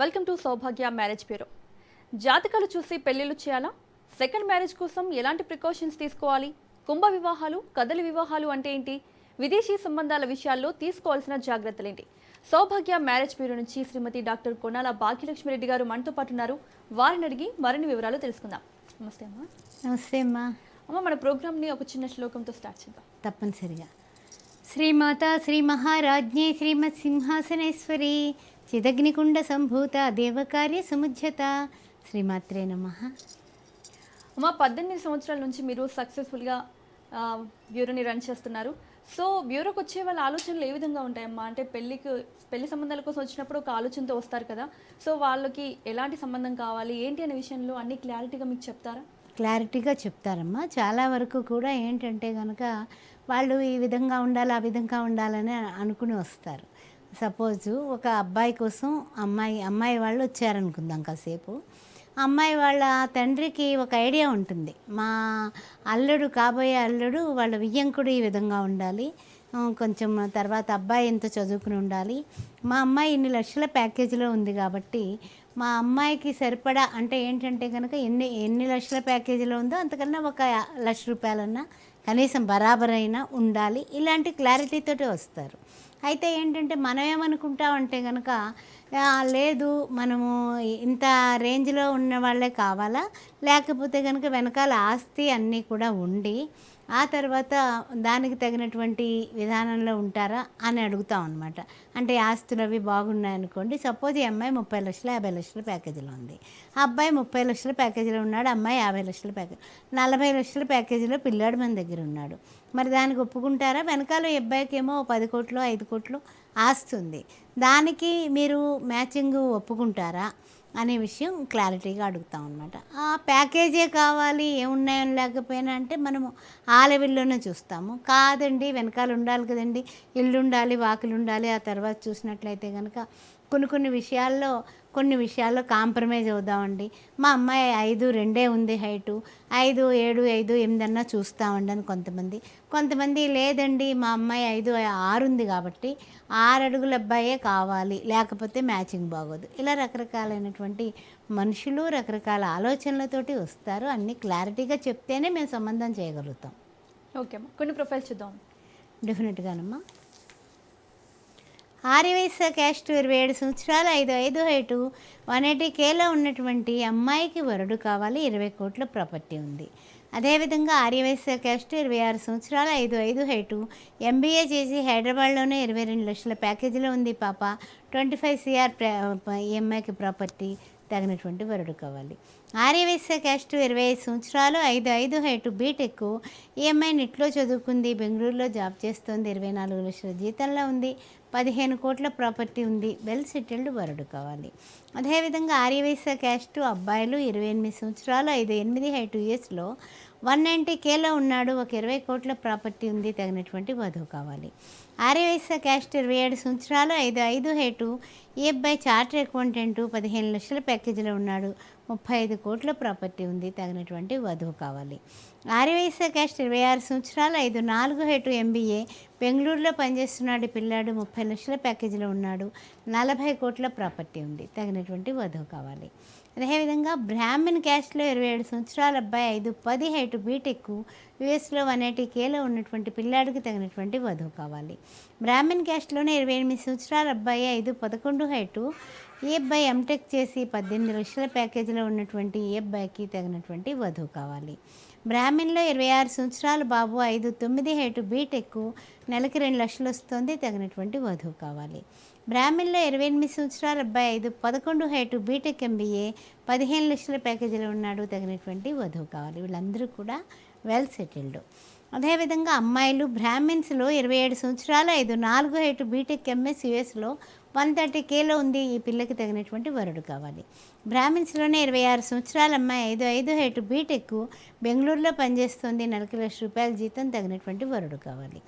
Welcome to Saubhagya marriage bureau. జాతకాలు చూసి పెళ్లిళ్ళు చేయాలా? సెకండ్ మ్యారేజ్ కోసం ఎలాంటి ప్రికాషన్స్ తీసుకోవాలి? కుంభ వివాహాలు, కదలి వివాహాలు అంటే ఏంటి? విదేశీ సంబంధాల విషయాల్లో తీసుకోవాల్సిన జాగ్రత్తలేంటి? సౌభాగ్య మ్యారేజ్ బ్యూరో నుంచి శ్రీమతి డాక్టర్ కొనాల భాగ్యలక్ష్మిరెడ్డి గారు మనతో పాటు ఉన్నారు. వారిని అడిగి మరిన్ని వివరాలు తెలుసుకుందాం. నమస్తే అమ్మా. నమస్తే అమ్మా. అమ్మ, మన ప్రోగ్రామ్ని ఒక చిన్న శ్లోకంతో స్టార్ట్ చేద్దాం. తప్పనిసరిగా. శ్రీమాత శ్రీ మహారాజ్ఞే శ్రీమత్ సింహాసనేశ్వరి చిదగ్నికుండ సంభూత దేవకార్య సముజ్యత శ్రీమాత్రే నమః. అమ్మ, 18 సంవత్సరాల నుంచి మీరు సక్సెస్ఫుల్గా బ్యూరోని రన్ చేస్తున్నారు. సో బ్యూరోకి వచ్చే వాళ్ళ ఆలోచనలు ఏ విధంగా ఉంటాయమ్మా? అంటే పెళ్లి సంబంధాల కోసం వచ్చినప్పుడు ఒక ఆలోచనతో వస్తారు కదా. సో వాళ్ళకి ఎలాంటి సంబంధం కావాలి, ఏంటి అనే విషయంలో అన్ని క్లారిటీగా మీకు చెప్తారా? క్లారిటీగా చెప్తారమ్మా. చాలా వరకు కూడా ఏంటంటే కనుక వాళ్ళు ఈ విధంగా ఉండాలి, ఆ విధంగా ఉండాలని అనుకుని వస్తారు. సపోజు ఒక అబ్బాయి కోసం అమ్మాయి వాళ్ళు వచ్చారనుకుందాం. కాసేపు అమ్మాయి వాళ్ళ తండ్రికి ఒక ఐడియా ఉంటుంది. మా కాబోయే అల్లుడు వాళ్ళ వియ్యంకుడు ఈ విధంగా ఉండాలి, కొంచెం తర్వాత అబ్బాయి ఎంత చదువుకుని ఉండాలి, మా అమ్మాయి ఇన్ని లక్షల ప్యాకేజీలో ఉంది కాబట్టి మా అమ్మాయికి సరిపడా అంటే ఏంటంటే కనుక ఎన్ని లక్షల ప్యాకేజీలో ఉందో అంతకన్నా ఒక ₹1,00,000 కనీసం బరాబరైనా ఉండాలి. ఇలాంటి క్లారిటీతోటి వస్తారు. అయితే ఏంటంటే మనం ఏమనుకుంటామంటే కనుక లేదు, మనము ఇంత రేంజ్లో ఉన్న వాళ్ళే కావాలా, లేకపోతే కనుక వెనకాల ఆస్తి అన్నీ కూడా ఉండి ఆ తర్వాత దానికి తగినటువంటి విధానంలో ఉంటారా అని అడుగుతాం అనమాట. అంటే ఆస్తులు అవి బాగున్నాయనుకోండి. సపోజ్ ఈ అమ్మాయి 30 లక్షలు 50 లక్షల ప్యాకేజీలో ఉంది, ఆ అబ్బాయి 30 లక్షల ప్యాకేజీలో ఉన్నాడు, అమ్మాయి 50 లక్షల ప్యాకేజీ, 40 లక్షల ప్యాకేజీలో పిల్లాడు మన దగ్గర ఉన్నాడు. మరి దానికి ఒప్పుకుంటారా? వెనకాల ఈ అబ్బాయికి ఏమో 10 కోట్లు 5 కోట్లు ఆస్తుంది, దానికి మీరు మ్యాచింగ్ ఒప్పుకుంటారా అనే విషయం క్లారిటీగా అడుగుతాం అనమాట. ఆ ప్యాకేజే కావాలి, ఏమున్నాయో లేకపోయినా అంటే మనము ఆ లెవెల్లోనే చూస్తాము. కాదండి, వెనకాల ఉండాలి కదండి, ఇల్లు ఉండాలి, వాకిలు ఉండాలి. ఆ తర్వాత చూసినట్లయితే కనుక కొన్ని విషయాల్లో కాంప్రమైజ్ అవుదామండి. మా అమ్మాయి 5'2" ఉంది హైటు, 5, 7, 5, 8 అన్నా చూస్తామండి అని కొంతమంది లేదండి, మా అమ్మాయి 5, 6 ఉంది కాబట్టి 6 అడుగుల అబ్బాయే కావాలి, లేకపోతే మ్యాచింగ్ బాగోదు. ఇలా రకరకాలైనటువంటి మనుషులు రకరకాల ఆలోచనలతోటి వస్తారు. అన్నీ క్లారిటీగా చెప్తేనే మేము సంబంధం చేయగలుగుతాం. ఓకే అమ్మా, కొన్ని ప్రొఫైల్స్ చూద్దాం. డెఫినెట్గానమ్మా. ఆర్యవైశ్య క్యాస్ట్ 27 సంవత్సరాలు, 5'5" హైటు, 180 కేలో ఉన్నటువంటి అమ్మాయికి వరుడు కావాలి, 20 కోట్ల ప్రాపర్టీ ఉంది. అదేవిధంగా ఆర్యవైశ్య క్యాస్ట్ 26 సంవత్సరాలు, 5'5" హైటు, MBA చేసి హైదరాబాద్లోనే 22 లక్షల ప్యాకేజీలో ఉంది పాప, 25 CR ఈ అమ్మాయికి ప్రాపర్టీ, తగినటువంటి వరుడు కావాలి. ఆర్యవైశ్య క్యాస్ట్ 25 సంవత్సరాలు, 5'5" హైటు, బీటెక్, ఈ అమ్మాయి నిట్లో చదువుకుంది, బెంగళూరులో జాబ్ చేస్తుంది, 24 లక్షల జీతంలో ఉంది, 15 కోట్ల ప్రాపర్టీ ఉంది, వెల్ సెటిల్డ్ వరుడు కావాలి. అదేవిధంగా ఆర్యవైశ్య క్యాస్ట్ అబ్బాయిలు 28 సంవత్సరాలు, 5'8" హైటు, యుఎస్లో 190 కేలో ఉన్నాడు, ఒక 20 కోట్ల ప్రాపర్టీ ఉంది, తగినటువంటి వధువు కావాలి. ఆర్యవైశ్య క్యాస్ట్ 27 సంవత్సరాలు, 5'5" హైటు, ఈ అబ్బాయి చార్టర్ అకౌంటెంట్, 15 లక్షల ప్యాకేజీలో ఉన్నాడు, 35 కోట్ల ప్రాపర్టీ ఉంది, తగినటువంటి వధువు కావాలి. ఆర్యవైశ్య క్యాస్ట్ 26 సంవత్సరాలు, 5'4" హైటు, MBA, బెంగళూరులో పనిచేస్తున్నాడు పిల్లాడు, 30 లక్షల ప్యాకేజీలో ఉన్నాడు, 40 కోట్ల ప్రాపర్టీ ఉంది, తగినటువంటి వధువు కావాలి. అదేవిధంగా బ్రాహ్మణ్ క్యాస్ట్లో 27 సంవత్సరాల అబ్బాయి, 5'10" హైటు, బీటెక్, యుఎస్లో 180 కేలో ఉన్నటువంటి పిల్లాడికి తగినటువంటి వధువు కావాలి. బ్రాహ్మణ్ క్యాస్ట్లోనే 28 సంవత్సరాల అబ్బాయి, 5'11" హైటు, ఈ అబ్బాయి ఎంటెక్ చేసి 18 లక్షల ప్యాకేజీలో ఉన్నటువంటి ఈ అబ్బాయికి తగినటువంటి వధువు కావాలి. బ్రాహ్మణ్లో 26 సంవత్సరాల బాబు, 5'9" హైటు, బీటెక్, నెలకి 2 లక్షలు వస్తుంది, తగినటువంటి వధువు కావాలి. బ్రాహ్మణ్లో 28 సంవత్సరాల అబ్బాయి, 5'11" హైటు, బీటెక్, MBA, 15 లక్షల ప్యాకేజీలో ఉన్నాడు, తగినటువంటి వధువు కావాలి. వీళ్ళందరూ కూడా వెల్ సెటిల్డ్. అదేవిధంగా అమ్మాయిలు బ్రాహ్మిన్స్లో 27 సంవత్సరాలు, 5'4" హైటు, బీటెక్, MS, యుఎస్లో 130 కేలో ఉంది, ఈ పిల్లకి తగినటువంటి వరుడు కావాలి. బ్రాహ్మిన్స్లోనే 26 సంవత్సరాల అమ్మాయి, 5'5" హైటు, బీటెక్, బెంగళూరులో పనిచేస్తుంది, ₹40,00,000 జీతం, తగినటువంటి వరుడు కావాలి.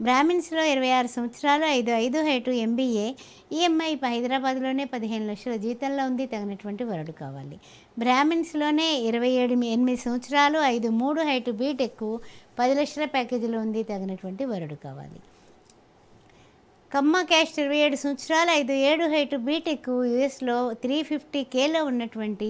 బ్రాహ్మిన్స్లో 26 సంవత్సరాలు, 5'5" హైటు, MBA, ఈ అమ్మాయి హైదరాబాద్లోనే 15 లక్షల జీతంలో ఉంది, తగినటువంటి వరుడు కావాలి. బ్రాహ్మిన్స్లోనే 28 సంవత్సరాలు, 5'3" హైటు, బీటెక్, 10 లక్షల ప్యాకేజీలో ఉంది, తగినటువంటి వరుడు కావాలి. కమ్మ క్యాస్ట్ 27 సంవత్సరాలు 5 హైటు బీటెక్ యూఎస్లో 350Kలో ఉన్నటువంటి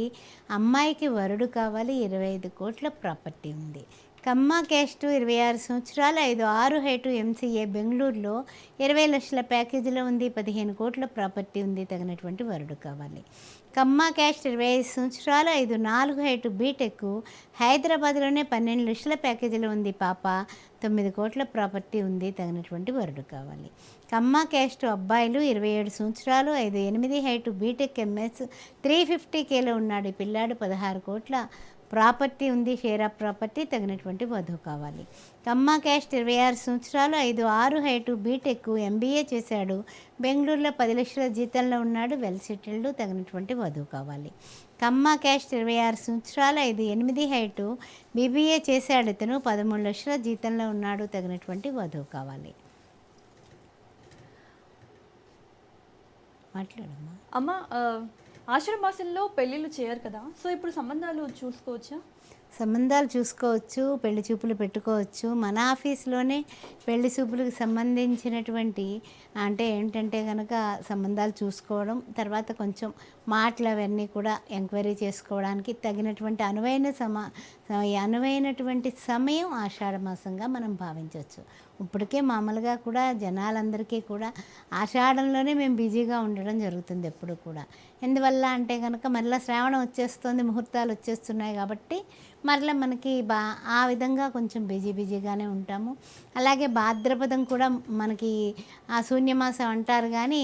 అమ్మాయికి వరుడు కావాలి, 25 కోట్ల ప్రాపర్టీ ఉంది. కమ్మ క్యాస్ట్ 26 సంవత్సరాలు 6 హైటు ఎంసీఏ బెంగళూరులో 20 లక్షల ప్యాకేజీలో ఉంది, 15 కోట్ల ప్రాపర్టీ ఉంది, తగినటువంటి వరుడు కావాలి. కమ్మ క్యాస్ట్ 25 సంవత్సరాలు 4 హైటు బీటెక్ హైదరాబాద్లోనే 12 లక్షల ప్యాకేజీలో ఉంది, పాప 9 కోట్ల ప్రాపర్టీ ఉంది, తగినటువంటి వరుడు కావాలి. కమ్మ క్యాస్ట్ అబ్బాయిలు 27 సంవత్సరాలు 8 హైటు బీటెక్ ఎంఎస్ 350Kలో ఉన్నాడు, ఈ పిల్లాడు 16 కోట్ల ప్రాపర్టీ ఉంది, షేర్ ఆఫ్ ప్రాపర్టీ, తగినటువంటి వధువు కావాలి. కమ్మ క్యాస్ట్ 26 సంవత్సరాలు 6 హైటు బీటెక్ ఎంబీఏ చేశాడు, బెంగళూరులో 10 లక్షల జీతంలో ఉన్నాడు, వెల్ సెటిల్డ్, తగినటువంటి వధువు కావాలి. కమ్మ క్యాస్ట్ 26 సంవత్సరాలు 8 హైటు బీబీఏ చేశాడు, ఇతను 13 లక్షల జీతంలో ఉన్నాడు, తగినటువంటి వధువు కావాలి. మాట్లాడమ్మా. అమ్మ, ఆషాఢ మాసంలో పెళ్ళిళ్ళు చేయరు కదా, సో ఇప్పుడు సంబంధాలు చూసుకోవచ్చా? సంబంధాలు చూసుకోవచ్చు, పెళ్లి చూపులు పెట్టుకోవచ్చు. మన ఆఫీస్లోనే పెళ్లి చూపులకు సంబంధించినటువంటి అంటే ఏంటంటే కనుక సంబంధాలు చూసుకోవడం, తర్వాత కొంచెం మాటలు అవన్నీ కూడా ఎంక్వైరీ చేసుకోవడానికి తగినటువంటి అనువైనటువంటి సమయం ఆషాఢ మాసంగా మనం భావించవచ్చు. ఇప్పటికే మామూలుగా కూడా జనాలందరికీ కూడా ఆషాఢంలోనే మేము బిజీగా ఉండడం జరుగుతుంది ఎప్పుడు కూడా. ఎందువల్ల అంటే కనుక మళ్ళీ శ్రావణం వచ్చేస్తుంది, ముహూర్తాలు వచ్చేస్తున్నాయి కాబట్టి మరలా మనకి ఆ విధంగా కొంచెం బిజీగానే ఉంటాము. అలాగే భాద్రపదం కూడా మనకి ఆ శూన్యమాసం అంటారు, కానీ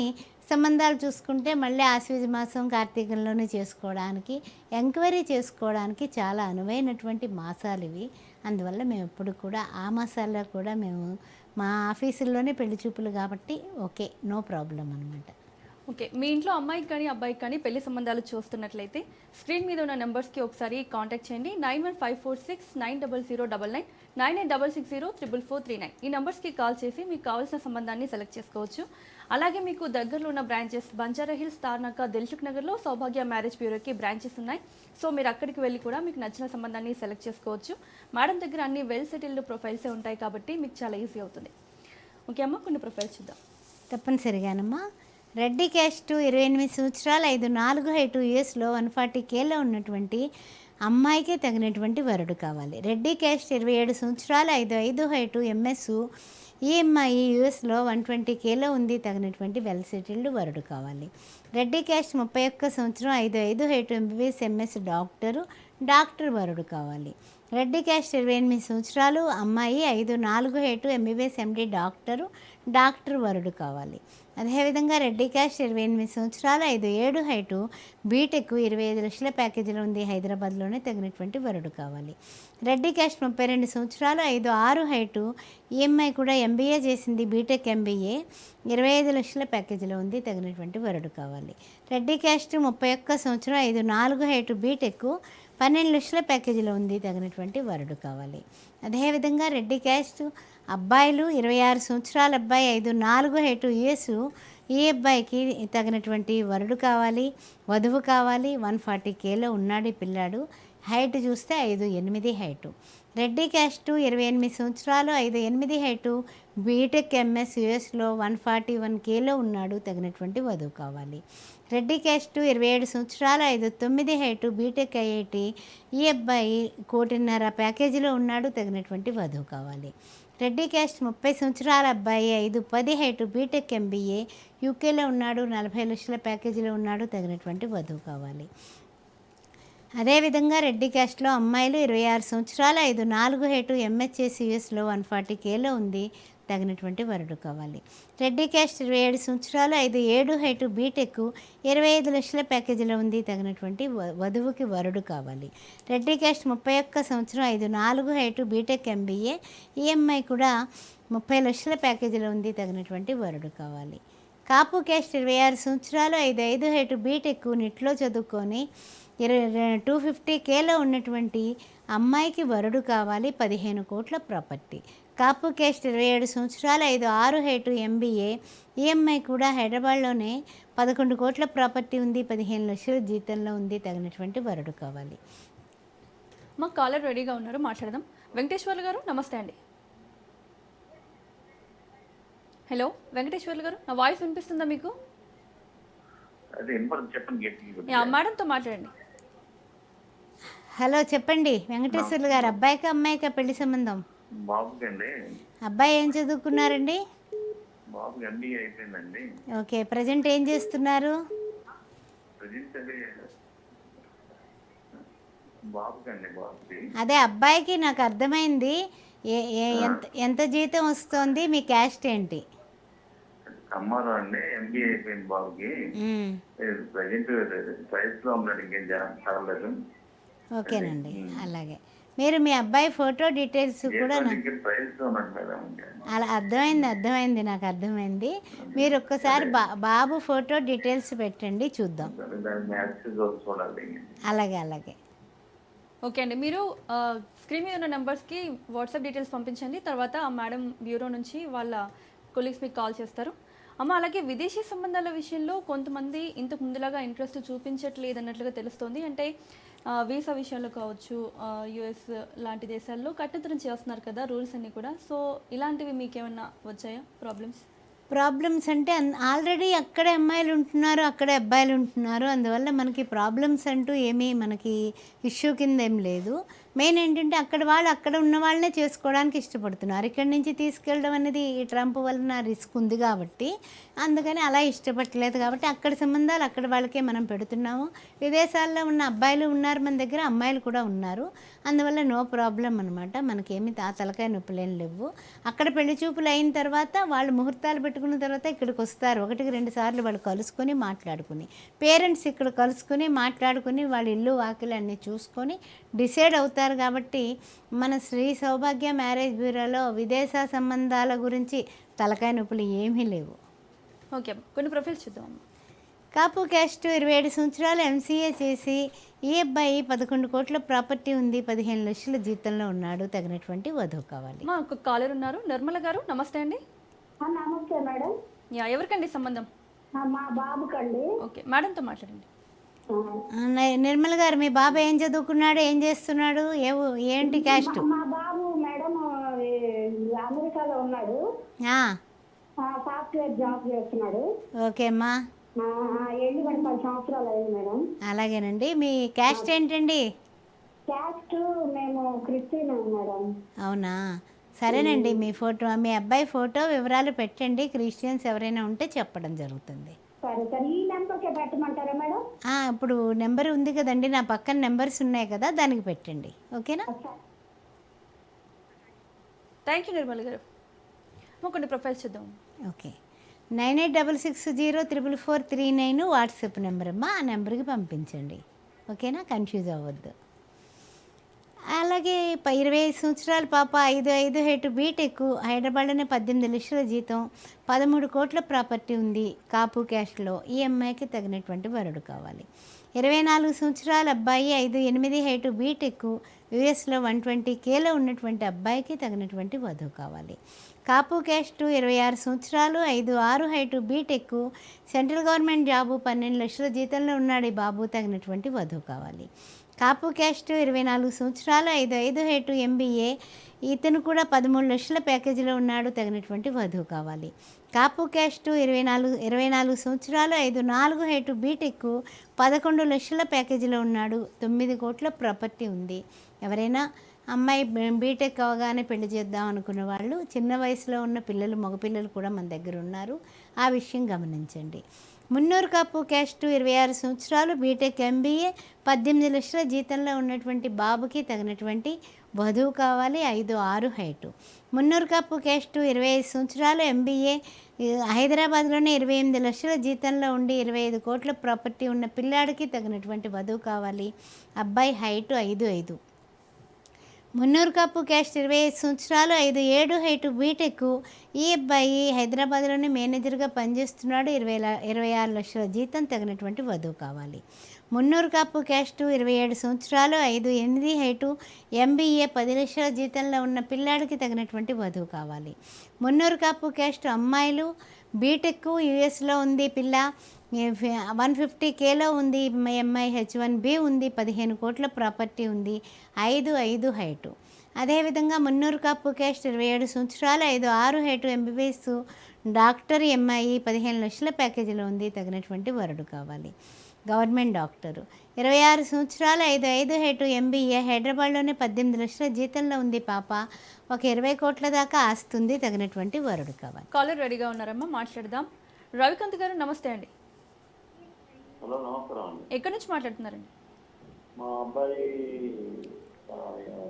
సంబంధాలు చూసుకుంటే మళ్ళీ ఆశ్వీజ మాసం కార్తీకంలోనే చేసుకోవడానికి, ఎంక్వైరీ చేసుకోవడానికి చాలా అనువైనటువంటి మాసాలు ఇవి. అందువల్ల మేము ఎప్పుడు కూడా ఆ మాసాల్లో కూడా మేము మా ఆఫీసుల్లోనే పెళ్లి చూపులు కాబట్టి ఓకే, నో ప్రాబ్లం అనమాట. ఓకే, మీ ఇంట్లో అమ్మాయికి కానీ అబ్బాయికి కానీ పెళ్లి సంబంధాలు చూస్తున్నట్లయితే స్క్రీన్ మీద ఉన్న నెంబర్స్కి ఒకసారి కాంటాక్ట్ చేయండి. 9154690099, 9866034439 ఈ నెంబర్స్కి కాల్ చేసి మీకు కావాల్సిన సంబంధాన్ని సెలెక్ట్ చేసుకోవచ్చు. అలాగే మీకు దగ్గరలో ఉన్న బ్రాంచెస్ బంజారా హిల్స్, తార్నాక, దిల్సుఖ్ నగర్లో సౌభాగ్య మ్యారేజ్ బ్యూరోకి బ్రాంచెస్ ఉన్నాయి. సో మీరు అక్కడికి వెళ్ళి కూడా మీకు నచ్చిన సంబంధాన్ని సెలెక్ట్ చేసుకోవచ్చు. మేడం దగ్గర అన్ని వెల్ సెటిల్డ్ ప్రొఫైల్సే ఉంటాయి కాబట్టి మీకు చాలా ఈజీ అవుతుంది. ఓకే అమ్మ, కొన్ని ప్రొఫైల్స్ చూద్దాం. తప్పనిసరిగానమ్మా. రెడ్డి క్యాస్ట్ 28 సంవత్సరాలు 4 హైటు యూఎస్లో 140Kలో ఉన్నటువంటి అమ్మాయికి తగినటువంటి వరుడు కావాలి. రెడ్డి క్యాస్ట్ 27 సంవత్సరాలు 5 హైటు ఎంఎస్ ఈఎంఐ యూఎస్లో 120Kలో ఉంది, తగినటువంటి వెల్ సెటిల్డ్ వరుడు కావాలి. రెడ్డి క్యాస్ట్ 31 సంవత్సరం 5 హైటు ఎంబీబీఎస్ ఎంఎస్ డాక్టర్ వరుడు కావాలి. రెడ్డి క్యాస్ట్ 28 సంవత్సరాలు అమ్మాయి 4 హైటు ఎంబీబీఎస్ ఎండి డాక్టర్ వరుడు కావాలి. అదేవిధంగా రెడ్డి క్యాస్ట్ 28 సంవత్సరాలు 7 హైటు బీటెక్ 25 లక్షల ప్యాకేజీలో ఉంది, హైదరాబాద్లోనే తగినటువంటి వరుడు కావాలి. రెడ్డి క్యాస్ట్ 32 సంవత్సరాలు 6 హైటు ఈఎంఐ కూడా ఎంబీఏ చేసింది, బీటెక్ ఎంబీఏ 25 లక్షల ప్యాకేజీలో ఉంది, తగినటువంటి వరుడు కావాలి. రెడ్డి క్యాస్ట్ 31 సంవత్సరం 4 హైటు బీటెక్ 12 లక్షల ప్యాకేజీలో ఉంది, తగినటువంటి వరుడు కావాలి. అదేవిధంగా రెడ్డి క్యాస్ట్ అబ్బాయిలు 26 సంవత్సరాల అబ్బాయి 4 హైటు యూఎస్, ఈ అబ్బాయికి తగినటువంటి వరుడు కావాలి, వధువు కావాలి. 140Kలో ఉన్నాడు ఈ పిల్లాడు. హైట్ చూస్తే 5'8" హైటు. రెడ్డి క్యాస్ట్ 28 సంవత్సరాలు 5'8" హైటు బీటెక్ ఎంఎస్ యూఎస్లో 141Kలో ఉన్నాడు, తగినటువంటి వధువు కావాలి. రెడ్డి క్యాస్ట్ 27 సంవత్సరాలు 5'9" హైటు బీటెక్ ఐఐటి, ఈ అబ్బాయి 1.5 కోటి ప్యాకేజీలో ఉన్నాడు, తగినటువంటి వధువు కావాలి. రెడ్డి క్యాస్ట్ 30 సంవత్సరాల అబ్బాయి 5'10" హైటు బీటెక్ ఎంబీఏ యూకేలో ఉన్నాడు, 40 లక్షల ప్యాకేజీలో ఉన్నాడు, తగినటువంటి వధువు కావాలి. అదేవిధంగా రెడ్డి క్యాస్ట్లో అమ్మాయిలు 26 సంవత్సరాలు 4 హైటు ఎంహెచ్ఎస్ యూఎస్లో 140Kలో ఉంది, తగినటువంటి వరుడు కావాలి. రెడ్డి క్యాస్ట్ 27 సంవత్సరాలు 7 హైటు బీటెక్ 25 లక్షల ప్యాకేజీలో ఉంది, తగినటువంటి వధువుకి వరుడు కావాలి. రెడ్డి క్యాస్ట్ 31 సంవత్సరం 4 హైటు బీటెక్ ఎంబీఏ ఈఎంఐ కూడా 30 లక్షల ప్యాకేజీలో ఉంది, తగినటువంటి వరుడు కావాలి. కాపు క్యాస్ట్ 26 సంవత్సరాలు 5 హైటు బీటెక్ నిట్లో చదువుకొని 250Kలో ఉన్నటువంటి అమ్మాయికి వరుడు కావాలి, 15 కోట్ల ప్రాపర్టీ. కాపు క్యాస్ట్ 27 సంవత్సరాలు 6 హైటు ఎంబీఏ ఈఎంఐ కూడా హైదరాబాద్లోనే 11 కోట్ల ప్రాపర్టీ ఉంది, 15 లక్షల జీతంలో ఉంది, తగినటువంటి వరుడు కావాలి. మా కాలర్ రెడీగా ఉన్నారు, మాట్లాడదాం. వెంకటేశ్వర్లు గారు నమస్తే అండి. హలో వెంకటేశ్వర్లు గారు, నా వాయిస్ వినిపిస్తుందా మీకు? అదే వినపడుతుంది, చెప్పండి గట్టిగా. యా, మేడంతో మాట్లాడండి. హలో చెప్పండి వెంకటేశ్వర్లు గారు, అబ్బాయికా అమ్మాయికా పెళ్లి సంబంధం? బాబుకి అండి. అబ్బాయి ఏం చదువుకున్నారండి? బాబుకి MBA అయిపోయిందండి. ఓకే, ప్రజెంట్ ఏం చేస్తున్నారు? ప్రజెంట్ అది బాబుకి అదే అబ్బాయికి నాకు అర్థమైంది. ఎంత ఎంత జీతం వస్తుంది, మీ క్యాస్ట్ ఏంటి? అమ్మారు అండి. MBA అయిపోయింది బాబుకి. మ్మ్. ప్రజెంట్ ప్రైస్ లో ఉన్నాడు, ఇంకేం చదవలేదు. ఓకేనండి, అలాగే మీరు మీ అబ్బాయి ఫోటో డీటెయిల్స్ కూడా ప్రైస్ లో ఉన్నాడు మేడం. అలా అర్థమైంది, నాకు అర్థమైంది. మీరు ఒక్కసారి బాబు ఫోటో డీటెయిల్స్ పెట్టండి, చూద్దాం. దాని మ్యాథ్స్ చూడాలి. అలాగే అలాగే ఓకే అండి, మీరు స్క్రీన్ మీద ఉన్న నెంబర్స్కి వాట్సాప్ డీటెయిల్స్ పంపించండి. తర్వాత ఆ మేడం బ్యూరో నుంచి వాళ్ళ కొలీగ్స్ మీకు కాల్ చేస్తారు. అమ్మ, అలాగే విదేశీ సంబంధాల విషయంలో కొంతమంది ఇంతకు ముందులాగా ఇంట్రెస్ట్ చూపించట్లేదు అన్నట్లుగా తెలుస్తోంది. అంటే వీసా విషయంలో కావచ్చు, US లాంటి దేశాల్లో కఠినతరం చేస్తున్నారు కదా రూల్స్ అన్నీ కూడా. సో ఇలాంటివి మీకేమన్నా వచ్చాయా ప్రాబ్లమ్స్ అంటే ఆల్రెడీ అక్కడే అమ్మాయిలు ఉంటున్నారు, అక్కడే అబ్బాయిలు ఉంటున్నారు. అందువల్ల మనకి ప్రాబ్లమ్స్ అంటూ ఏమీ మనకి ఇష్యూ కింద ఏం లేదు. మెయిన్ ఏంటంటే అక్కడ వాళ్ళు అక్కడ ఉన్న వాళ్ళనే చేసుకోవడానికి ఇష్టపడుతున్నారు. ఇక్కడి నుంచి తీసుకెళ్ళడం అనేది ఈ ట్రంప్ వలన రిస్క్ ఉంది కాబట్టి, అందుకని అలా ఇష్టపడలేదు కాబట్టి అక్కడ సంబంధాలు అక్కడ వాళ్ళకే మనం పెడుతున్నాము. విదేశాల్లో ఉన్న అబ్బాయిలు ఉన్నారు మన దగ్గర, అమ్మాయిలు కూడా ఉన్నారు. అందువల్ల నో ప్రాబ్లం అనమాట. మనకేమి తలకాయ నొప్పులేం లేవు. అక్కడ పెళ్లి చూపులు అయిన తర్వాత వాళ్ళు ముహూర్తాలు పెట్టుకున్న తర్వాత ఇక్కడికి వస్తారు. 1-2 సార్లు వాళ్ళు కలుసుకొని మాట్లాడుకుని, పేరెంట్స్ ఇక్కడ కలుసుకొని మాట్లాడుకుని వాళ్ళ ఇల్లు వాకిలు అన్నీ చూసుకొని డిసైడ్ అవుతారు. కాబట్టి మన శ్రీ సౌభాగ్య మ్యారేజ్ బ్యూరోలో విదేశ సంబంధాల గురించి తలకాయ నొప్పులు ఏమీ లేవు. ఓకే, కొన్ని ప్రొఫైల్స్ చూద్దాం. కాపు క్యాస్ట్, 27 సంవత్సరాలు, MCA చేసి ఈ అబ్బాయి 11 కోట్ల ప్రాపర్టీ ఉంది, 15 లక్షల జీతంలో ఉన్నాడు, తగినటువంటి వధువు కావాలి. మా ఒక కాలర్ ఉన్నారు, నిర్మల గారు. నమస్తే అండి. నమస్తే మేడం. యా, ఎవరికండి సంబంధం? మా బాబుకండి. ఓకే, మేడంతో మాట్లాడండి. నిర్మల గారు, మీ బాబు ఏం చదువుకున్నాడు, ఏం చేస్తున్నాడు, ఏంటి క్యాస్ట్? మా బాబు మేడం అమెరికాలో ఉన్నాడు, సాఫ్ట్వేర్ జాబ్ చేస్తున్నాడు. ఓకే అమ్మా, వెళ్ళి 10 సంవత్సరాలు అయింది మేడం. అలాగేనండి. మీ క్యాస్ట్ ఏంటండి? క్యాస్ట్ మేము క్రిస్టియన్ మేడం. అవునా, సరేనండి. మీ ఫోటో, మీ అబ్బాయి ఫోటో వివరాలు పెట్టండి. క్రిస్టియన్స్ ఎవరైనా ఉంటే చెప్పడం జరుగుతుంది. సరే సరే, ఈ నెంబర్కే పెట్టమంటారా మేడం? ఇప్పుడు నెంబర్ ఉంది కదండి, నా పక్కన నెంబర్స్ ఉన్నాయి కదా, దానికి పెట్టండి. ఓకేనా? థ్యాంక్ యూ నిర్మల్ గారు. కొన్ని ప్రొఫైల్స్ చూద్దాం. ఓకే, 9866044439 వాట్సాప్ నెంబర్ అమ్మా. ఆ నెంబర్కి పంపించండి. ఓకేనా, కన్ఫ్యూజ్ అవ్వద్దు. అలాగే 25 సంవత్సరాల పాప, 5 హైట్, బీటెక్, హైదరాబాద్లోనే 18 లక్షల జీతం, 13 కోట్ల ప్రాపర్టీ ఉంది, కాపు క్యాస్ట్లో. ఈ అమ్మాయికి తగినటువంటి వరుడు కావాలి. 24 సంవత్సరాల అబ్బాయి, 5'8" హైట్, బీటెక్, యుఎస్లో 120Kలో ఉన్నటువంటి అబ్బాయికి తగినటువంటి వధువు కావాలి. కాపు క్యాస్ట్, 26 సంవత్సరాలు, 5'6" height, BTech, central government job, 12 లక్షల జీతంలో ఉన్నాడు ఈ బాబు, తగినటువంటి వధువు కావాలి. కాపు క్యాస్ట్, 24 సంవత్సరాలు, 5'5" హైట్, MBA, ఇతను కూడా 13 లక్షల ప్యాకేజీలో ఉన్నాడు, తగినటువంటి వధువు కావాలి. కాపు క్యాస్ట్, 24 సంవత్సరాలు, 5'4" హైట్, బీటెక్, 11 లక్షల ప్యాకేజీలో ఉన్నాడు, 9 కోట్ల ప్రాపర్టీ ఉంది. ఎవరైనా అమ్మాయి బీటెక్ అవగానే పెళ్లి చేద్దాం అనుకున్న వాళ్ళు, చిన్న వయసులో ఉన్న పిల్లలు, మగపిల్లలు కూడా మన దగ్గర ఉన్నారు. ఆ విషయం గమనించండి. మున్నూరు కాపు క్యాస్ట్, 26 సంవత్సరాలు, బీటెక్, MBA, 18 లక్షల జీతంలో ఉన్నటువంటి బాబుకి తగినటువంటి వధువు కావాలి. 5'6" హైటు. మున్నూరు కాపు క్యాస్ట్, 25 సంవత్సరాలు, MBA, హైదరాబాద్లోనే 28 లక్షల జీతంలో ఉండి 25 కోట్ల ప్రాపర్టీ ఉన్న పిల్లాడికి తగినటువంటి వధువు కావాలి. అబ్బాయి హైటు 5'5". మున్నూరు కాపు క్యాస్ట్, 25 సంవత్సరాలు, 5'7" హైటు, బీటెక్, ఈ అబ్బాయి హైదరాబాద్లోనే మేనేజర్గా పనిచేస్తున్నాడు, 26 లక్షల జీతం, తగినటువంటి వధువు కావాలి. మున్నూరు కాపు క్యాస్ట్, 27 సంవత్సరాలు, 5'8" హైటు, MBA, 10 లక్షల జీతంలో ఉన్న పిల్లాడికి తగినటువంటి వధువు కావాలి. మున్నూరు కాపు క్యాస్ట్ అమ్మాయిలు, బీటెక్, యుఎస్లో ఉంది పిల్ల, 150Kలో ఉంది అమ్మాయి, H1B ఉంది, 15 కోట్ల ప్రాపర్టీ ఉంది, 5'5" హైటు. అదేవిధంగా మున్నూరు కాపు క్యాస్ట్, 27 సంవత్సరాలు, 5'6" హైటు, MBBS, డాక్టర్ ఎంఐ 15 లక్షల ప్యాకేజీలో ఉంది, తగినటువంటి వరుడు కావాలి. గవర్నమెంట్ డాక్టరు 26 సంవత్సరాలు 5 హైటు ఎంబీఏ హైదరాబాద్లోనే 18 లక్షల జీతంలో ఉంది పాప. ఒక 20 కోట్ల దాకా ఆస్తుంది, తగినటువంటి వరుడు కావాలి. కాలర్ రెడీగా ఉన్నారమ్మా, మాట్లాడదాం. రవికాంత్ గారు నమస్తే అండి. హలో నమస్కారం అండి. ఎక్కడి నుంచి మాట్లాడుతున్నారండి? మా అబ్బాయి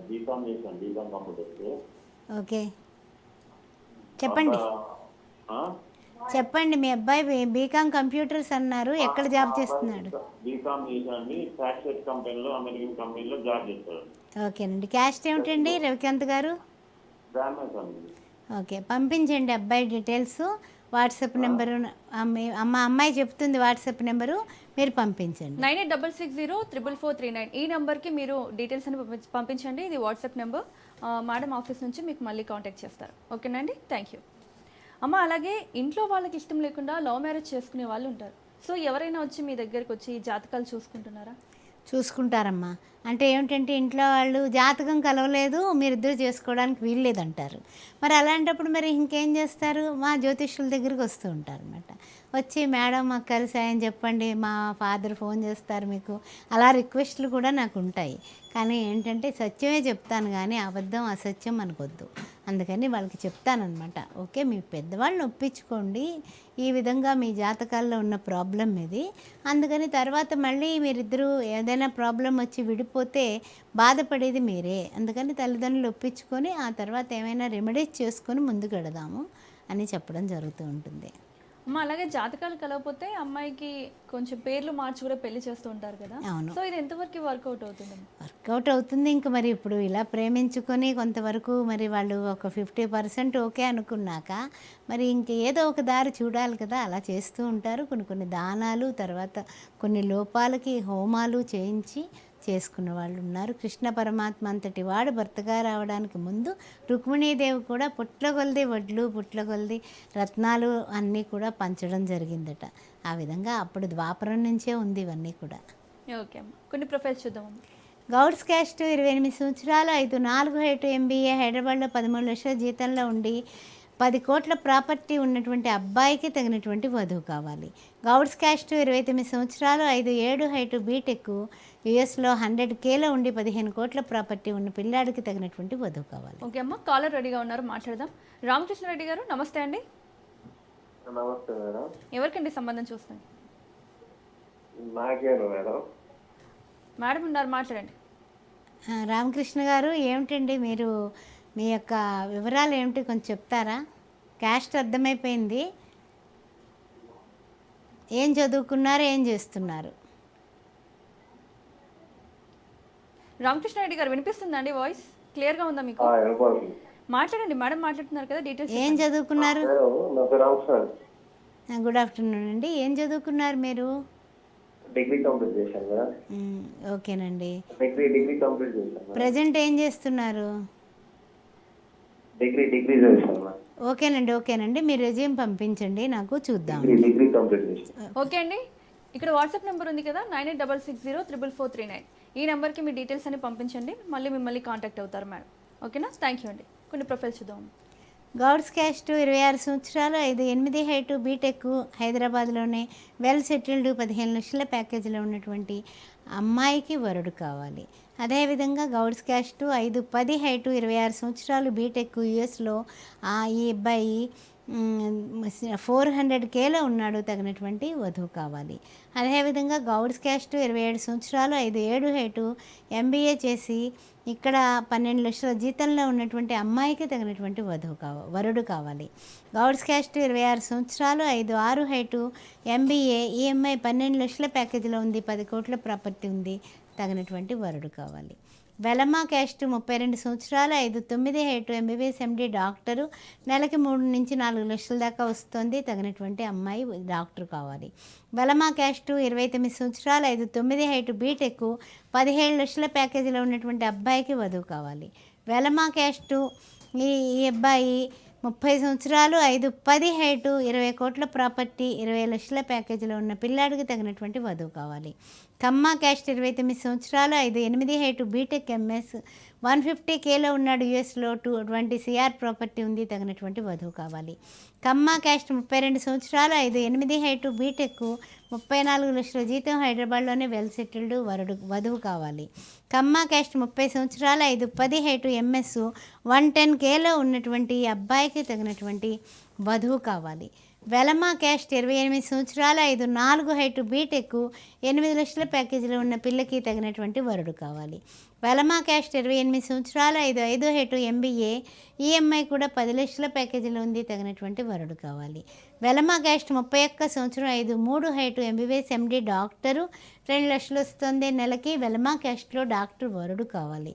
బీకామ్ చేశాను, బీకామ్ కంప్యూటర్స్. ఓకే, చెప్పండి చెప్పండి. మీ అబ్బాయి బీకామ్ కంప్యూటర్స్ అన్నారు, ఎక్కడ జాబ్ చేస్తున్నాడు? బీకామ్ చేశాను, ఫ్యాక్టరీ కంపెనీలో, అమెరికన్ కంపెనీలో జాబ్ చేస్తాడు. ఓకేనండి. క్యాస్ట్ ఏమిటండి రవికాంత్ గారు? బ్రాహ్మణ్స్ అండి. ఓకే, పంపించండి అబ్బాయి డీటెయిల్స్. వాట్సాప్ నెంబరు అమ్మాయి చెప్తుంది, వాట్సాప్ నెంబరు మీరు పంపించండి. 9866044439 ఈ నెంబర్కి మీరు డీటెయిల్స్ అని పంపించండి. ఇది వాట్సాప్ నెంబర్. మేడం ఆఫీస్ నుంచి మీకు మళ్ళీ కాంటాక్ట్ చేస్తారు. ఓకేనండి, థ్యాంక్ యూ. అమ్మ, అలాగే ఇంట్లో వాళ్ళకి ఇష్టం లేకుండా లవ్ మ్యారేజ్ చేసుకునే వాళ్ళు ఉంటారు. సో ఎవరైనా వచ్చి మీ దగ్గరికి వచ్చి జాతకాలు చూసుకుంటున్నారా? చూసుకుంటారమ్మా. అంటే ఏమిటంటే ఇంట్లో వాళ్ళు జాతకం కలవలేదు, మీరిద్దరు చేసుకోవడానికి వీల్లేదంటారు. మరి అలాంటప్పుడు మరి ఇంకేం చేస్తారు? మా జ్యోతిష్యుల దగ్గరికి వస్తూ ఉంటారు అనమాట. వచ్చి మేడం మాకు కలిసాయని చెప్పండి, మా ఫాదర్ ఫోన్ చేస్తారు మీకు, అలా రిక్వెస్ట్లు కూడా నాకు ఉంటాయి. కానీ ఏంటంటే సత్యమే చెప్తాను, కానీ అబద్ధం అసత్యం మనకొద్దు. అందుకని వాళ్ళకి చెప్తానమాట. ఓకే, మీ పెద్దవాళ్ళని ఒప్పించుకోండి, ఈ విధంగా మీ జాతకాల్లో ఉన్న ప్రాబ్లం ఇది. అందుకని తర్వాత మళ్ళీ మీరిద్దరూ ఏదైనా ప్రాబ్లం వచ్చి విడిపోతే బాధపడేది మీరే. అందుకని తల్లిదండ్రులు ఒప్పించుకొని ఆ తర్వాత ఏమైనా రెమెడీస్ చేసుకొని ముందుకు వెళదాము అని చెప్పడం జరుగుతూ ఉంటుంది. అమ్మ, అలాగే జాతకాలు కలవకపోతే అమ్మాయికి కొంచెం పేర్లు మార్చి కూడా పెళ్లి చేస్తూ ఉంటారు కదా. అవును. సో ఇది ఎంతవరకు వర్కౌట్ అవుతుంది? వర్కౌట్ అవుతుంది. ఇంక మరి ఇప్పుడు ఇలా ప్రేమించుకొని కొంతవరకు మరి వాళ్ళు ఒక 50% ఓకే అనుకున్నాక మరి ఇంక ఏదో ఒక దారి చూడాలి కదా, అలా చేస్తూ ఉంటారు. కొన్ని దానాలు, తర్వాత కొన్ని లోపాలకి హోమాలు చేయించి చేసుకున్న వాళ్ళు ఉన్నారు. కృష్ణ పరమాత్మ అంతటి వాడు భర్తగా రావడానికి ముందు రుక్మిణీదేవి కూడా పుట్ల కొలది వడ్లు, పుట్ల కొలది రత్నాలు అన్నీ కూడా పంచడం జరిగిందట. ఆ విధంగా అప్పుడు ద్వాపరం నుంచే ఉంది ఇవన్నీ కూడా. ఓకే అమ్మ, కొన్ని ప్రొఫైల్స్ చూద్దాం. గౌడ్స్ క్యాస్ట్ 28 సంవత్సరాలు 5 హైటు ఎంబీఏ హైదరాబాద్లో 13 లక్షల జీతంలో ఉండి 10 కోట్ల ప్రాపర్టీ ఉన్నటువంటి అబ్బాయికి తగినటువంటి వధువు కావాలి. గౌడ్స్ క్యాస్ట్ 29 సంవత్సరాలు 5 హైటు బీటెక్ యుఎస్లో 100Kలో ఉండి 15 కోట్ల ప్రాపర్టీ ఉన్న పిల్లాడికి తగినటువంటి వధువు కావాలి. ఓకే అమ్మ, కాలర్ రెడీగా ఉన్నారు, మాట్లాడదాం. రామకృష్ణారెడ్డి గారు నమస్తే అండి. నమస్తే మేడం. ఎవరికండి సంబంధం చూస్తాను? నాకేను మేడం. మేడం ఉన్నారు, మాట్లాడండి. రామకృష్ణ గారు, ఏమిటండి మీరు మీ యొక్క వివరాలు ఏమిటి కొంచెం చెప్తారా? క్యాస్ట్ అర్థమైపోయింది, ఏం చదువుకున్నారు, ఏం చేస్తున్నారు? రామకృష్ణారెడ్డి గారు వినిపిస్తుందండి? వాయిస్ క్లియర్గా ఉందా మీకు? మాట్లాడండి, మేడం మాట్లాడుతున్నారు కదా, డీటెయిల్స్. ఏం చదువుకున్నారు? నా గుడ్ ఆఫ్టర్నూన్ అండి. ఏం చదువుకున్నారు మీరు? డిగ్రీ కంప్లీట్ చేశాను మేడం. ఓకేనండి. డిగ్రీ కంప్లీట్ చేశాను. ప్రజెంట్ ఏం చేస్తున్నారు? డిగ్రీ చేశాను. ఓకేనండి, మీరు రెజ్యూమ్ పంపించండి, నాకు చూద్దాం. డిగ్రీ కంప్లీట్ చేశాను. ఓకే అండి, ఇక్కడ వాట్సాప్ నెంబర్ ఉంది కదా, 9866044439 ఈ నెంబర్కి మీ డీటెయిల్స్ అని పంపించండి, మళ్ళీ మిమ్మల్ని కాంటాక్ట్ అవుతారు మేడం. ఓకేనా, థ్యాంక్ యూ అండి. కొన్ని ప్రొఫైల్స్ చూద్దాం. గౌడ్స్ క్యాస్ట్ 26 సంవత్సరాలు 5 హైటు బీటెక్ హైదరాబాద్లోనే వెల్ సెటిల్డ్ 15 లక్షల ప్యాకేజీలో ఉన్నటువంటి అమ్మాయికి వరుడు కావాలి. అదేవిధంగా గౌడ్స్ క్యాస్ట్ 5 హైటు 26 సంవత్సరాలు బీటెక్ యుఎస్లో ఈ అబ్బాయి 400Kలో ఉన్నాడు, తగినటువంటి వధువు కావాలి. అదేవిధంగా గౌడ్స్ క్యాస్ట్ 27 సంవత్సరాలు 5 హైటు ఎంబీఏ చేసి ఇక్కడ 12 లక్షల జీతంలో ఉన్నటువంటి అమ్మాయికి తగినటువంటి వరుడు కావాలి. గౌడ్స్ క్యాస్ట్ 26 సంవత్సరాలు 5 హైటు ఎంబీఏ ఈఎంఐ 12 లక్షల ప్యాకేజీలో ఉంది, 10 కోట్ల ప్రాపర్టీ ఉంది, తగినటువంటి వరుడు కావాలి. వెలమా క్యాస్ట్ 32 సంవత్సరాలు 5 హైటు ఎంబీబీఎస్ ఎండి డాక్టరు, నెలకి 3 నుంచి 4 లక్షల దాకా వస్తుంది, తగినటువంటి అమ్మాయి డాక్టర్ కావాలి. వెలమా క్యాస్ట్ 29 సంవత్సరాలు 5 హైటు బీటెక్ 17 లక్షల ప్యాకేజీలో ఉన్నటువంటి అబ్బాయికి వధువు కావాలి. వెలమా క్యాస్ట్ ఈ అబ్బాయి 30 సంవత్సరాలు 5 హైటు 20 కోట్ల ప్రాపర్టీ 20 లక్షల ప్యాకేజీలో ఉన్న పిల్లాడికి తగినటువంటి వధువు కావాలి. కమ్మా క్యాస్ట్ 29 సంవత్సరాలు 5 హైటు బీటెక్ ఎంఎస్ 150Kలో ఉన్నాడు, యుఎస్లో 20 CR ప్రాపర్టీ ఉంది, తగినటువంటి వధువు కావాలి. కమ్మ క్యాస్ట్ 32 సంవత్సరాలు, 5'8" హైటు, బీటెక్, 34 లక్షల జీతం, హైదరాబాద్లోనే వెల్ సెటిల్డ్, వధువు కావాలి. కమ్మ క్యాస్ట్ 30 సంవత్సరాలు, 5'10" హైటు, MS, 110Kలో ఉన్నటువంటి అబ్బాయికి తగినటువంటి వధువు కావాలి. వెలమ క్యాస్ట్ 28 సంవత్సరాలు, 5'4" హైటు, బీటెక్, 8 లక్షల ప్యాకేజీలో ఉన్న పిల్లకి తగినటువంటి వరుడు కావాలి. వెలమ క్యాస్ట్ 28 సంవత్సరాలు, 5'5" హైటు, MBA, EMI కూడా 10 లక్షల ప్యాకేజీలో ఉంది, తగినటువంటి వరుడు కావాలి. వెలమ క్యాస్ట్ 31 సంవత్సరం, 5'3" హైటు, MBBS, MD, డాక్టరు, 2 లక్షలు వస్తుంది నెలకి. వెలమ క్యాస్ట్లో డాక్టర్ వరుడు కావాలి.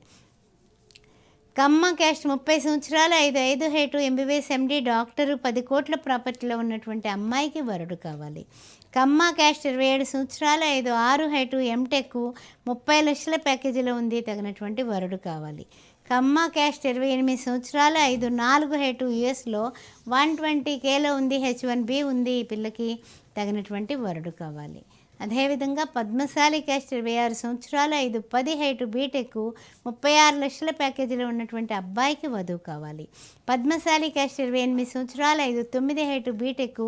కమ్మ క్యాస్ట్ 30 సంవత్సరాలు, 5'5" హైటు, MBBS, MD, డాక్టరు, 10 కోట్ల ప్రాపర్టీలో ఉన్నటువంటి అమ్మాయికి వరుడు కావాలి. కమ్మ క్యాస్ట్ 27 సంవత్సరాలు, 5'6" హైటు, MTech, 30 లక్షల ప్యాకేజీలో ఉంది, తగినటువంటి వరుడు కావాలి. కమ్మ క్యాస్ట్ 28 సంవత్సరాలు, 5'4" హైటు, యుఎస్లో 120Kలో ఉంది, H1B ఉంది, ఈ పిల్లకి తగినటువంటి వరుడు కావాలి. అదేవిధంగా పద్మశాలి క్యాస్ట్ 26 సంవత్సరాలు, 5'10" హైటు, బీటెక్, 36 లక్షల ప్యాకేజీలో ఉన్నటువంటి అబ్బాయికి వధువు కావాలి. పద్మశాలి క్యాస్ట్ 28 సంవత్సరాలు, 5'9" హైటు, బీటెక్,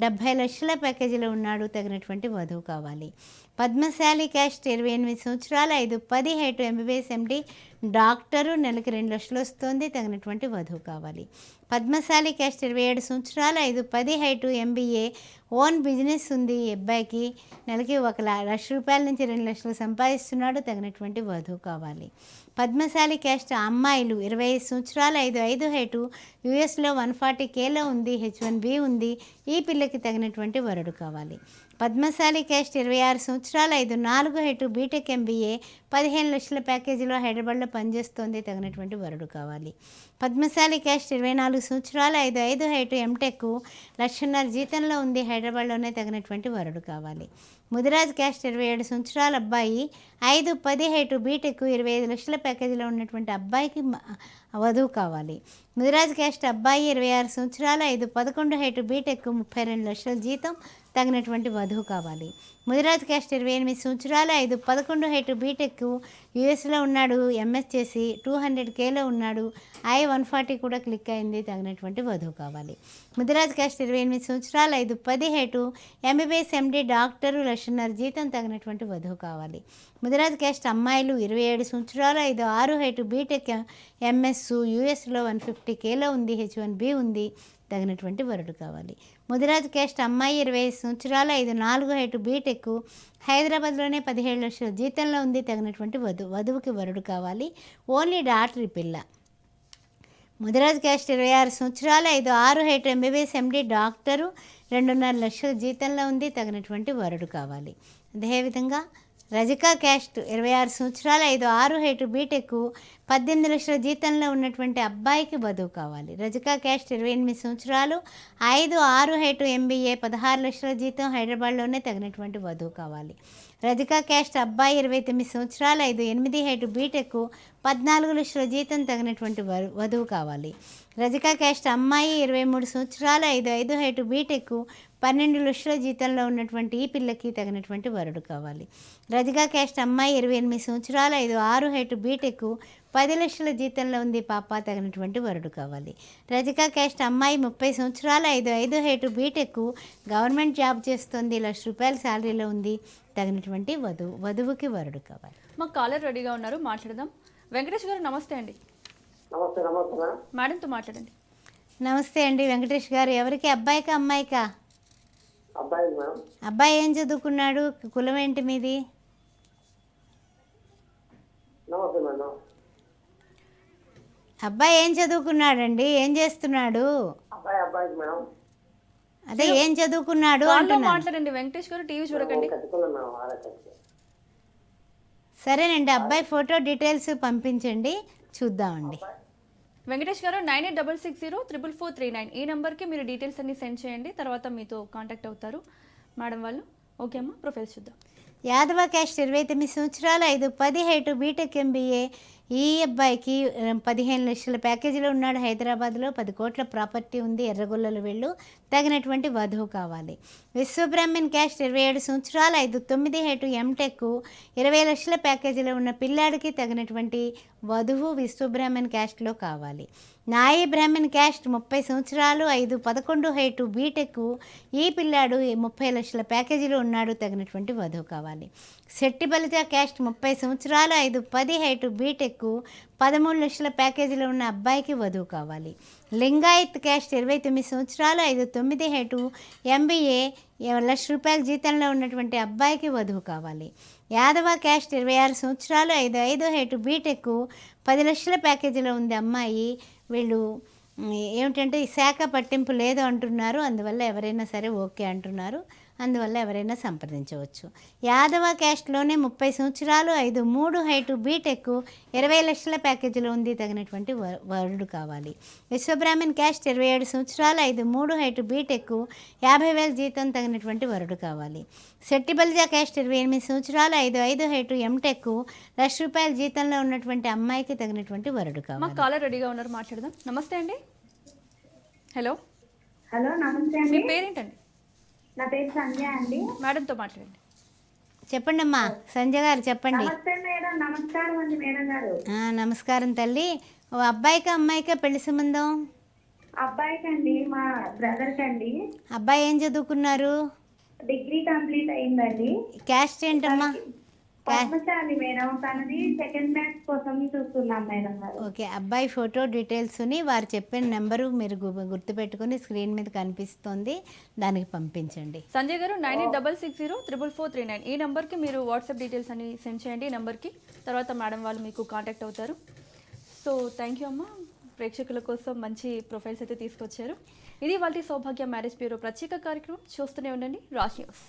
70 లక్షల ప్యాకేజీలో ఉన్నాడు, తగినటువంటి వధువు కావాలి. పద్మశాలి క్యాస్ట్ 28 సంవత్సరాలు, 5'10" హైటు, MBBS, MD, డాక్టరు, నెలకి 2 లక్షలు వస్తుంది, తగినటువంటి వధువు కావాలి. పద్మశాలి క్యాస్ట్ 27 సంవత్సరాలు, 5'10" హైటు, MBA, ఓన్ బిజినెస్ ఉంది, ఈ అబ్బాయికి నెలకి 1,00,000 రూపాయల నుంచి 2 లక్షలు సంపాదిస్తున్నాడు, తగినటువంటి వధువు కావాలి. పద్మశాలి క్యాస్ట్ అమ్మాయిలు 25 సంవత్సరాలు, 5'5" హైటు, యుఎస్లో 140Kలో ఉంది, H1B ఉంది, ఈ పిల్లకి తగినటువంటి వరుడు కావాలి. పద్మశాలి క్యాస్ట్ 26 సంవత్సరాలు, 5'4" హైటు, బీటెక్, MBA, 15 లక్షల ప్యాకేజీలో హైదరాబాద్లో పనిచేస్తోంది, తగినటువంటి వరుడు కావాలి. పద్మశాలి క్యాస్ట్ 24 సంవత్సరాలు, 5'5" హైటు, MTech, 1,50,000 జీతంలో ఉంది, హైదరాబాద్లోనే తగినటువంటి వరుడు కావాలి. ముదిరాజ్ క్యాస్ట్ 27 సంవత్సరాల అబ్బాయి, 5'10" హైటు, బీటెక్, 25 లక్షల ప్యాకేజీలో ఉన్నటువంటి అబ్బాయికి వధువు కావాలి. ముదిరాజ్ క్యాస్ట్ అబ్బాయి 26 సంవత్సరాలు, 5'11" హైటు, బీటెక్, 32 లక్షల జీతం, తగినటువంటి వధువు కావాలి. ముదిరాజ్ క్యాస్ట్ 28 సంవత్సరాలు, 5'11" హైటు, బీటెక్, యుఎస్లో ఉన్నాడు, MS చేసి 200Kలో ఉన్నాడు, I-140 కూడా క్లిక్ అయింది, తగినటువంటి వధువు కావాలి. ముదిరాజ్ క్యాస్ట్ 28 సంవత్సరాలు, 5'10" హైటు, MBBS, MD, డాక్టరు, 1,50,000 జీతం, తగినటువంటి వధువు కావాలి. ముదిరాజ్ క్యాస్ట్ అమ్మాయిలు 27 సంవత్సరాలు, 5'6" హైటు, బీటెక్, MS, యుఎస్లో 150Kలో ఉంది, H1B ఉంది, తగినటువంటి వరుడు కావాలి. ముదిరాజ్ క్యాస్ట్ అమ్మాయి 25 సంవత్సరాలు, 5'4" హైటు, బీటెక్, హైదరాబాద్లోనే 17 లక్షల జీతంలో ఉంది, తగినటువంటి వధువుకి వరుడు కావాలి. ఓన్లీ డాక్టర్ పిల్ల. ముదిరాజ్ క్యాస్ట్ 26 సంవత్సరాలు, 5'6" హైటు, MBBS, MD, డాక్టరు, 2.5 లక్షల జీతంలో ఉంది, తగినటువంటి వరుడు కావాలి. అదేవిధంగా రజికా క్యాస్ట్ 26 సంవత్సరాలు, 5'6" హైటు, బీటెక్, 18 లక్షల జీతంలో ఉన్నటువంటి అబ్బాయికి వధువు కావాలి. రజికా క్యాస్ట్ 28 సంవత్సరాలు, 5'6" హైటు, MBA, 16 లక్షల జీతం, హైదరాబాద్లోనే తగినటువంటి వధువు కావాలి. రజికా క్యాస్ట్ అబ్బాయి 29 సంవత్సరాలు, 5'8" హైటు, బీటెక్, 14 లక్షల జీతం, తగినటువంటి వధువు కావాలి. రజికా క్యాస్ట్ అమ్మాయి 23 సంవత్సరాలు, 5'5" హైటు, బీటెక్, 12 లక్షల జీతంలో ఉన్నటువంటి ఈ పిల్లకి తగినటువంటి వరుడు కావాలి. రజికా క్యాస్ట్ అమ్మాయి 28 సంవత్సరాలు, 5'6" హైటు, బీటెక్, 10 లక్షల జీతంలో ఉంది, పాప, తగినటువంటి వరుడు కావాలి. రజికా క్యాస్ట్ అమ్మాయి 30 సంవత్సరాలు, 5'5" హైటు, బీటెక్, గవర్నమెంట్ జాబ్ చేస్తుంది, 1,00,000 రూపాయల శాలరీలో ఉంది, తగినటువంటి వధువుకి వరుడు కావాలి. మాకు కాలర్ రెడీగా ఉన్నారు, మాట్లాడదాం. వెంకటేష్ గారు నమస్తే అండి. నమస్తే. నమస్తే మేడంతో మాట్లాడండి. నమస్తే అండి వెంకటేష్ గారు. ఎవరికి, అబ్బాయికా అమ్మాయికా? అబ్బాయి మేడం. అబ్బాయి ఏం చదువుకున్నాడు? కులం ఏంటి మీది? నమస్తే మేడం. అబ్బాయి ఏం చదువుకున్నాడండి? ఏం చేస్తున్నాడు? అబ్బాయి మేడం. అదే ఏం చదువుకున్నాడు కాల్లో అంటున్నా. మాట్లాడండి వెంకటేష్ గారు, టీవీ చూడకండి. కట్టుకున్నాను మేడం, ఆడకట్టుకు. సరేనండి, అబ్బాయి ఫోటో డీటెయిల్స్ పంపించండి, చూద్దామండి. వెంకటేష్ గారు 9866044439 ఈ నెంబర్కి మీరు డీటెయిల్స్ అన్ని సెండ్ చేయండి, తర్వాత మీతో కాంటాక్ట్ అవుతారు మేడం వాళ్ళు. ఓకే అమ్మా, ప్రొఫైల్స్ చూద్దాం. యాదవ క్యాస్ట్ 29 సంవత్సరాలు, 5'10" హైటు, బీటెక్, MBA, ఈ అబ్బాయికి 15 లక్షల ప్యాకేజీలో ఉన్నాడు, హైదరాబాద్లో 10 కోట్ల ప్రాపర్టీ ఉంది, ఎర్రగొల్లలు వెళ్ళు, తగినటువంటి వధువు కావాలి. విశ్వబ్రాహ్మణ్ క్యాస్ట్ 27 సంవత్సరాలు 5-9 హైటు ఎంటెక్ 20 లక్షల ప్యాకేజీలో ఉన్న పిల్లాడికి తగినటువంటి వధువు విశ్వబ్రాహ్మణ్ క్యాస్ట్లో కావాలి. నాయి బ్రాహ్మణ్ క్యాస్ట్ 30 సంవత్సరాలు 5-11 హైటు బీటెక్, ఈ పిల్లాడు 30 లక్షల ప్యాకేజీలో ఉన్నాడు, తగినటువంటి వధువు కావాలి. శెట్టి బలిజ క్యాస్ట్ 30 సంవత్సరాలు 5-10 హైటు బీటెక్ 13 లక్షల ప్యాకేజీలో ఉన్న అబ్బాయికి వధువు కావాలి. లింగాయత్ క్యాస్ట్ 29 సంవత్సరాలు 5-9 హైటు ఎంబీఏ ₹1,00,000 జీతంలో ఉన్నటువంటి అబ్బాయికి వధువు కావాలి. యాదవ క్యాస్ట్ 26 సంవత్సరాలు 5-5 హైటు బీటెక్ 10 లక్షల ప్యాకేజీలో ఉంది అమ్మాయి. వీళ్ళు ఏమిటంటే ఈ శాఖ పట్టింపు లేదు అంటున్నారు, అందువల్ల ఎవరైనా సరే ఓకే అంటున్నారు, అందువల్ల ఎవరైనా సంప్రదించవచ్చు. యాదవ క్యాస్ట్లోనే 30 సంవత్సరాలు 5-3 హైటు బీటెక్ 20 లక్షల ప్యాకేజీలో ఉంది, తగినటువంటి వరుడు కావాలి. విశ్వబ్రాహ్మణ్ క్యాస్ట్ 27 సంవత్సరాలు 5-3 హైటు బీటెక్ 50,000 జీతం, తగినటువంటి వరుడు కావాలి. శెట్టి బలిజా క్యాస్ట్ 28 సంవత్సరాలు 5-5 హైటు ఎంటెక్ ₹1,00,000 జీతంలో ఉన్నటువంటి అమ్మాయికి తగినటువంటి వరుడు మా కావాలి. కాలర్ రెడీగా ఉన్నారు, మాట్లాడదాం. నమస్తే అండి. హలో, హలో నమస్తే మీ అండి. పేరేంటండి? నా పేరు సంధ్య అండి. మేడంతో మాట్లాడండి. చెప్పండి అమ్మా, సంజయ్ గారు చెప్పండి. నమస్తే మేడం. నమస్కారం అండి మేడం గారు. నమస్కారం తల్లి. ఓ అబ్బాయికా అమ్మాయికా పెళ్లి సంబంధం? అబ్బాయికి అండి, మా బ్రదర్కి అండి. అబ్బాయి ఏం చదువుకున్నారు? డిగ్రీ కంప్లీట్ అయిందండి. క్యాస్ట్ ఏంటమ్మా? పద్మశాలి మేడం. తనది సెకండ్ మ్యాచ్ కోసం చూస్తున్నాం మేడం గారు. ఓకే, అబ్బాయి ఫోటో డీటెయిల్స్ని వారు చెప్పిన నెంబరు మీరు గుర్తుపెట్టుకుని స్క్రీన్ మీద కనిపిస్తుంది, దానికి పంపించండి. సంజయ్ గారు 9866044439 ఈ నెంబర్కి మీరు వాట్సాప్ డీటెయిల్స్ అని సెండ్ చేయండి ఈ నెంబర్కి. తర్వాత మేడం వాళ్ళు మీకు కాంటాక్ట్ అవుతారు. సో థ్యాంక్ యూ అమ్మ, ప్రేక్షకుల కోసం మంచి ప్రొఫైల్స్ అయితే తీసుకొచ్చారు. ఇది వాళ్ళ సౌభాగ్య మ్యారేజ్ బ్యూరో ప్రత్యేక కార్యక్రమం. చూస్తూనే ఉండండి రాజ్ న్యూస్.